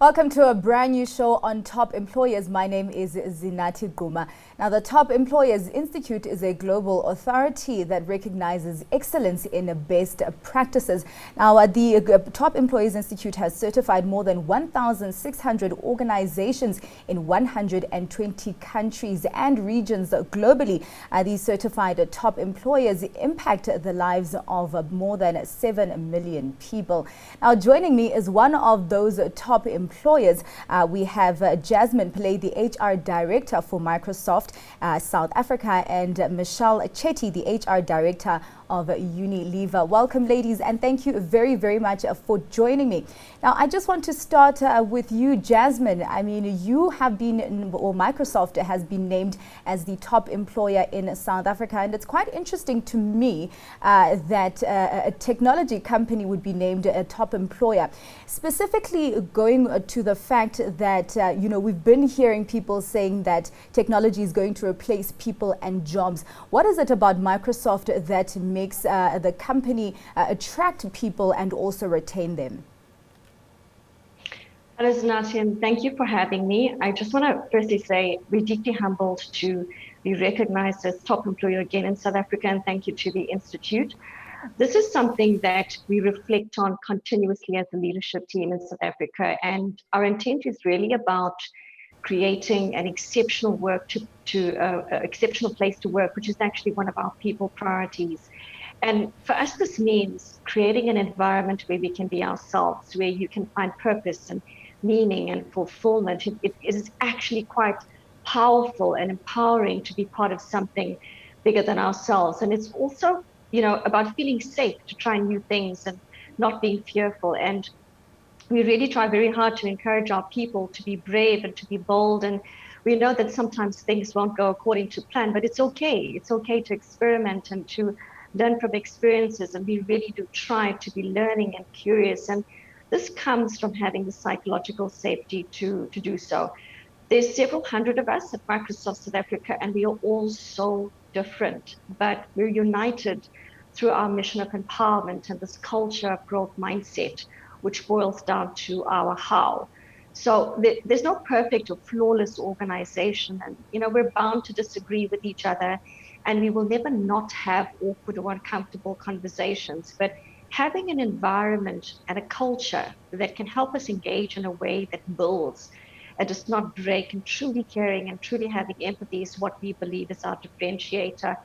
Welcome to a brand new show on Top Employers. My name is Zinathi Guma. Now, the Top Employers Institute is a global authority that recognizes excellence in best practices. Now, the Top Employers Institute has certified more than 1,600 organizations in 120 countries and regions globally. These certified top employers impact the lives of more than 7 million people. Now, joining me is one of those top employers. We have Jasmine Pillay, the HR Director for Microsoft South Africa, and Michelle Chetty, the HR Director of Unilever. Welcome, ladies, and thank you very, very much for joining me. Now, I just want to start with you, Jasmine. I mean, you have been, or Microsoft has been named as the top employer in South Africa, and it's quite interesting to me that a technology company would be named a top employer. Specifically going to the fact that, we've been hearing people saying that technology is going to replace people and jobs. What is it about Microsoft that makes the company attract people and also retain them? Hello, Zinathi, and thank you for having me. I just want to firstly say we're deeply humbled to be recognized as top employer again in South Africa, and thank you to the Institute. This is something that we reflect on continuously as a leadership team in South Africa, and our intent is really about creating an exceptional exceptional place to work, which is actually one of our people priorities. And for us, this means creating an environment where we can be ourselves, where you can find purpose and meaning and fulfillment. It is actually quite powerful and empowering to be part of something bigger than ourselves. And it's also, about feeling safe to try new things and not being fearful. And we really try very hard to encourage our people to be brave and to be bold. And we know that sometimes things won't go according to plan, but it's okay. It's okay to experiment and to learn from experiences. And we really do try to be learning and curious. And this comes from having the psychological safety to do so. There's several hundred of us at Microsoft South Africa, and we are all so different, but we're united through our mission of empowerment and this culture of growth mindset, which boils down to our how. So there's no perfect or flawless organization, and we're bound to disagree with each other, and we will never not have awkward or uncomfortable conversations. But having an environment and a culture that can help us engage in a way that builds and does not break, and truly caring and truly having empathy is what we believe is our differentiator.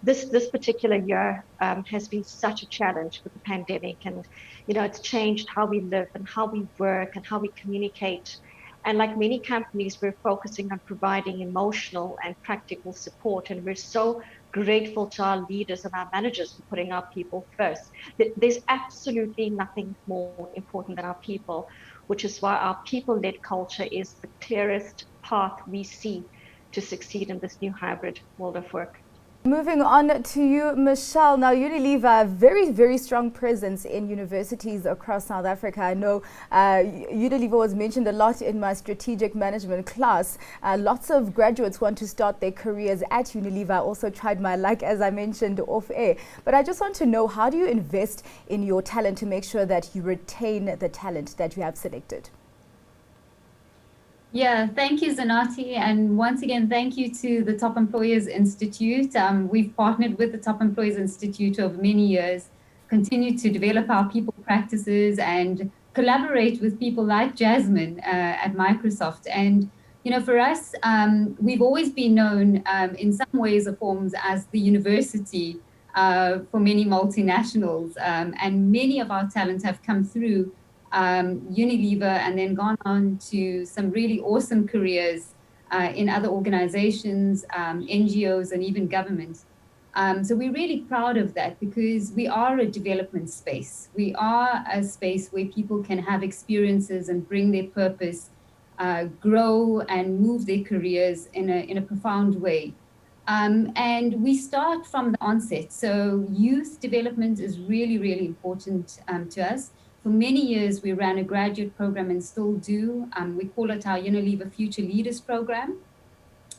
This particular year has been such a challenge with the pandemic, and it's changed how we live and how we work and how we communicate. And like many companies, we're focusing on providing emotional and practical support, and we're so grateful to our leaders and our managers for putting our people first. There's absolutely nothing more important than our people, which is why our people-led culture is the clearest path we see to succeed in this new hybrid world of work. Moving on to you, Michelle. Now, Unilever, a very, very strong presence in universities across South Africa. I know Unilever was mentioned a lot in my strategic management class. Lots of graduates want to start their careers at Unilever. I also tried my luck, as I mentioned, off air. But I just want to know, how do you invest in your talent to make sure that you retain the talent that you have selected? Yeah, thank you, Zinathi. And once again, thank you to the Top Employers Institute. We've partnered with the Top Employers Institute over many years, continue to develop our people practices and collaborate with people like Jasmine at Microsoft. And, for us, we've always been known in some ways or forms as the university for many multinationals. And many of our talent have come through Unilever and then gone on to some really awesome careers in other organizations, NGOs, and even government. So we're really proud of that because we are a development space. We are a space where people can have experiences and bring their purpose, grow and move their careers in a profound way. And we start from the onset. So youth development is really, really important to us. For many years, we ran a graduate program and still do. We call it our Unilever Future Leaders Program.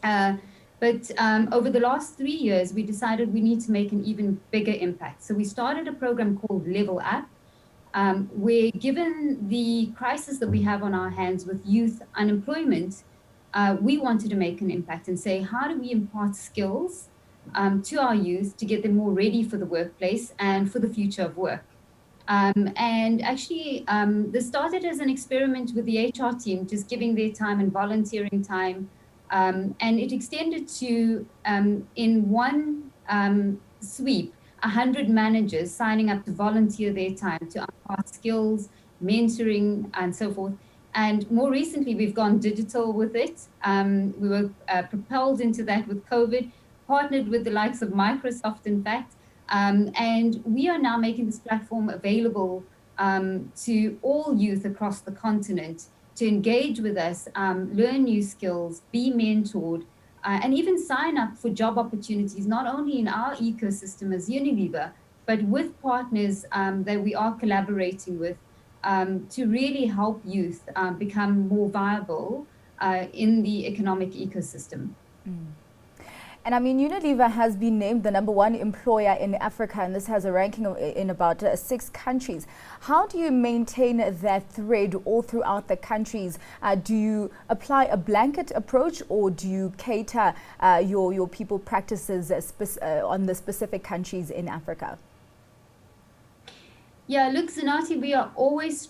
But over the last 3 years, we decided we need to make an even bigger impact. So we started a program called Level Up. where given the crisis that we have on our hands with youth unemployment, we wanted to make an impact and say, how do we impart skills to our youth to get them more ready for the workplace and for the future of work? And actually, this started as an experiment with the HR team, just giving their time and volunteering time. And it extended to, in one sweep, 100 managers signing up to volunteer their time to impart skills, mentoring, and so forth. And more recently, we've gone digital with it. We were propelled into that with COVID, partnered with the likes of Microsoft, in fact. And we are now making this platform available to all youth across the continent to engage with us, learn new skills, be mentored, and even sign up for job opportunities, not only in our ecosystem as Unilever, but with partners that we are collaborating with to really help youth become more viable in the economic ecosystem. And I mean, Unilever has been named the #1 employer in Africa, and this has a ranking in about 6 countries. How do you maintain that thread all throughout the countries? Do you apply a blanket approach, or do you cater your people practices on the specific countries in Africa? Yeah, look, Zinati, we are always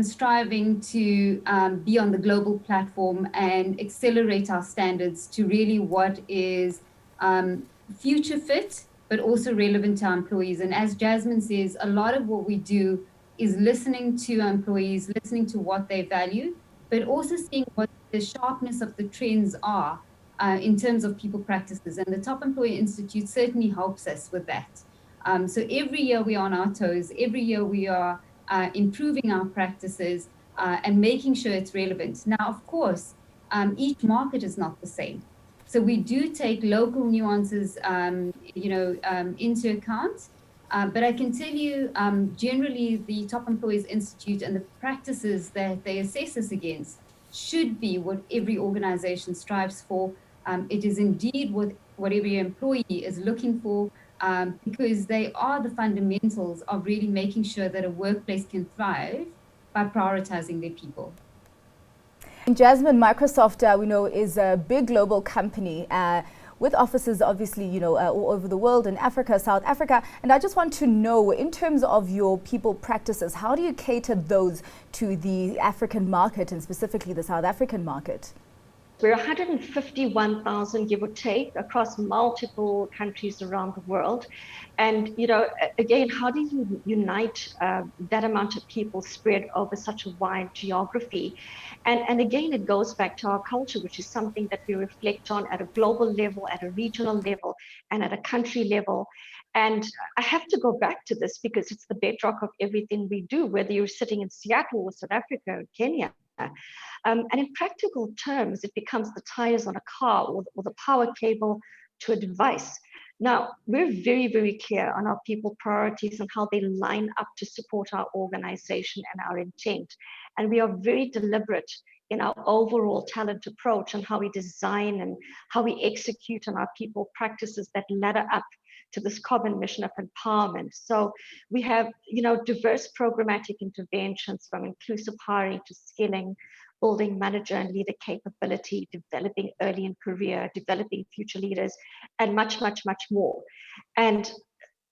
striving to be on the global platform and accelerate our standards to really what is future fit, but also relevant to our employees. And as Jasmine says, a lot of what we do is listening to our employees, listening to what they value, but also seeing what the sharpness of the trends are in terms of people practices. And the Top Employer Institute certainly helps us with that. So every year we are on our toes, every year we are improving our practices and making sure it's relevant. Now, of course, each market is not the same. So we do take local nuances, into account. But I can tell you, generally, the Top Employers Institute and the practices that they assess us against should be what every organization strives for. It is indeed what every employee is looking for, because they are the fundamentals of really making sure that a workplace can thrive by prioritizing their people. Jasmine, Microsoft, we know, is a big global company with offices, obviously, all over the world, in Africa, South Africa. And I just want to know, in terms of your people practices, how do you cater those to the African market, and specifically the South African market? We're 151,000, give or take, across multiple countries around the world. And, again, how do you unite that amount of people spread over such a wide geography? And again, it goes back to our culture, which is something that we reflect on at a global level, at a regional level, and at a country level. And I have to go back to this because it's the bedrock of everything we do, whether you're sitting in Seattle or South Africa or Kenya. And in practical terms, it becomes the tires on a car or the power cable to a device. Now, we're very, very clear on our people priorities and how they line up to support our organization and our intent. And we are very deliberate in our overall talent approach and how we design and how we execute on our people practices that ladder up to this common mission of empowerment. So we have, diverse programmatic interventions, from inclusive hiring to skilling, building manager and leader capability, developing early in career, developing future leaders, and much, much, much more. And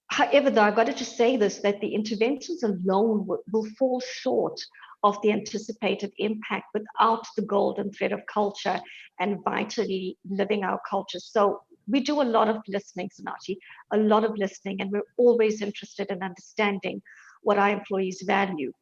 however, though, I've got to just say this, that the interventions alone will fall short of the anticipated impact without the golden thread of culture and vitally living our culture. So we do a lot of listening, Zinati, a lot of listening, and we're always interested in understanding what our employees value.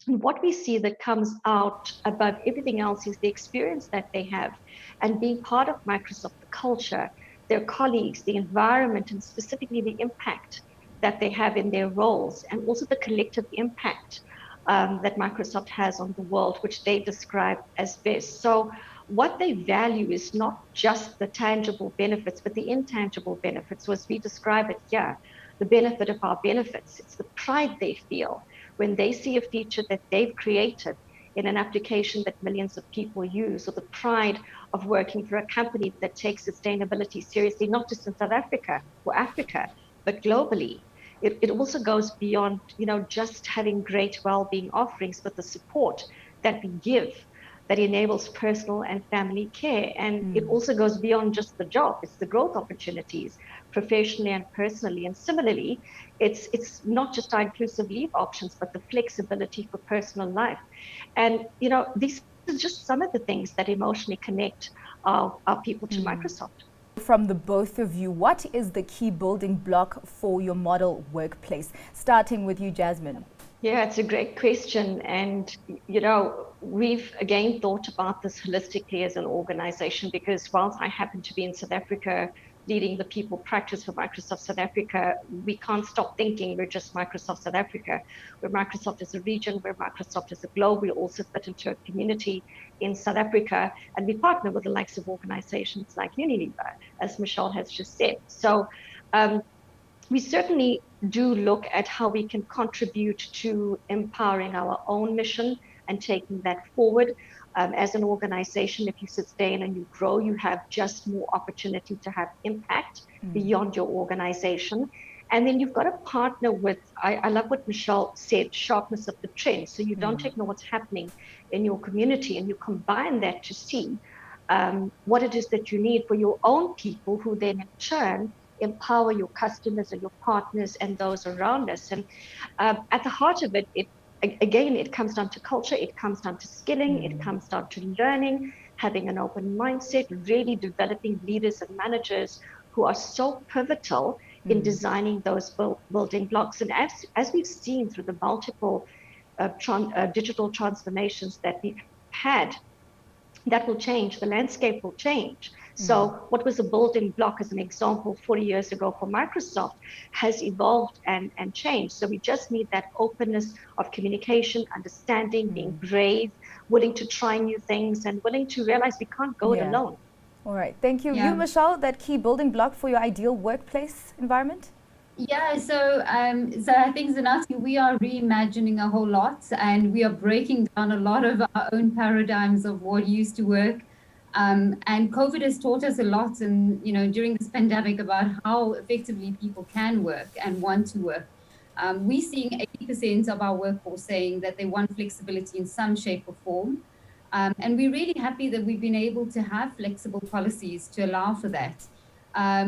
And what we see that comes out above everything else is the experience that they have, and being part of Microsoft, the culture, their colleagues, the environment, and specifically the impact that they have in their roles, and also the collective impact that Microsoft has on the world, which they describe as best. So what they value is not just the tangible benefits, but the intangible benefits. So as we describe it here, the benefit of our benefits, it's the pride they feel when they see a feature that they've created in an application that millions of people use, or the pride of working for a company that takes sustainability seriously, not just in South Africa or Africa, but globally. it also goes beyond, just having great well-being offerings, but the support that we give that enables personal and family care. And it also goes beyond just the job. It's the growth opportunities professionally and personally. And similarly, it's not just our inclusive leave options, but the flexibility for personal life. And, these are just some of the things that emotionally connect our people to Microsoft. From the both of you, what is the key building block for your model workplace? Starting with you, Jasmine. Yeah, it's a great question. And, we've again thought about this holistically as an organization, because whilst I happen to be in South Africa leading the people practice for Microsoft South Africa, we can't stop thinking we're just Microsoft South Africa. We're Microsoft as a region, we're Microsoft as a globe. We also fit into a community in South Africa, and we partner with the likes of organizations like Unilever, as Michelle has just said. So we certainly do look at how we can contribute to empowering our own mission and taking that forward. As an organization, if you sustain and you grow, you have just more opportunity to have impact beyond your organization. And then you've got to partner with, I love what Michelle said, sharpness of the trend. So you don't ignore what's happening in your community, and you combine that to see what it is that you need for your own people, who then in turn empower your customers and your partners and those around us. And at the heart of it, it comes down to culture, it comes down to skilling, it comes down to learning, having an open mindset, really developing leaders and managers who are so pivotal in designing those building blocks. And as we've seen through the multiple digital transformations that we've had, that will change, the landscape will change. So what was a building block, as an example, 40 years ago for Microsoft, has evolved and changed. So we just need that openness of communication, understanding, being brave, willing to try new things, and willing to realize we can't go it alone. All right, thank you. You, Michelle, that key building block for your ideal workplace environment? Yeah, so I think, Zinati, we are reimagining a whole lot, and we are breaking down a lot of our own paradigms of what used to work. And COVID has taught us a lot, and during this pandemic, about how effectively people can work and want to work. We're seeing 80% of our workforce saying that they want flexibility in some shape or form. And we're really happy that we've been able to have flexible policies to allow for that.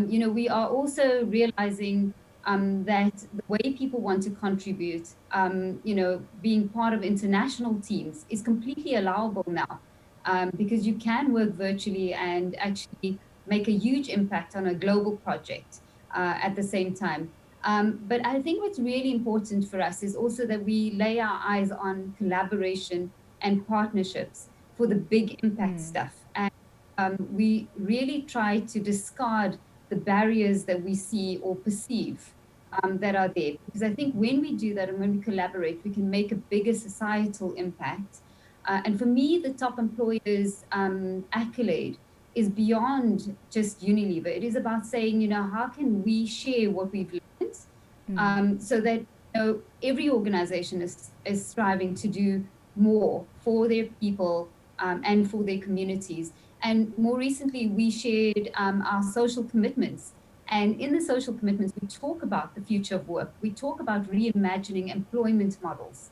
We are also realizing that the way people want to contribute, being part of international teams is completely allowable now, because you can work virtually and actually make a huge impact on a global project at the same time. But I think what's really important for us is also that we lay our eyes on collaboration and partnerships for the big impact stuff. And we really try to discard the barriers that we see or perceive that are there. Because I think when we do that and when we collaborate, we can make a bigger societal impact. And for me, the top employers accolade is beyond just Unilever. It is about saying, how can we share what we've learned so that every organization is striving to do more for their people and for their communities. And more recently, we shared our social commitments. And in the social commitments, we talk about the future of work. We talk about reimagining employment models,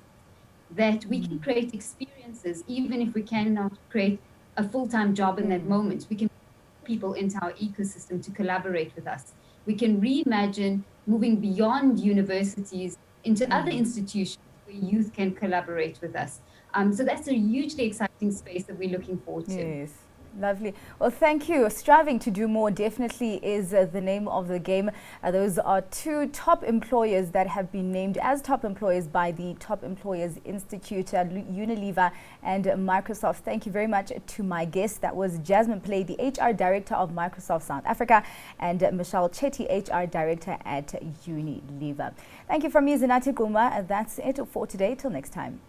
that we can create experiences, even if we cannot create a full-time job in that moment. We can put people into our ecosystem to collaborate with us. We can reimagine moving beyond universities into other institutions where youth can collaborate with us. So that's a hugely exciting space that we're looking forward to. Yes. Lovely. Well, thank you. Striving to do more definitely is the name of the game. Those are two top employers that have been named as top employers by the Top Employers Institute, Unilever and Microsoft. Thank you very much to my guests. That was Jasmine Pillay, the HR Director of Microsoft South Africa, and Michelle Chetty, HR Director at Unilever. Thank you from me, Zinati Gquma. That's it for today. Till next time.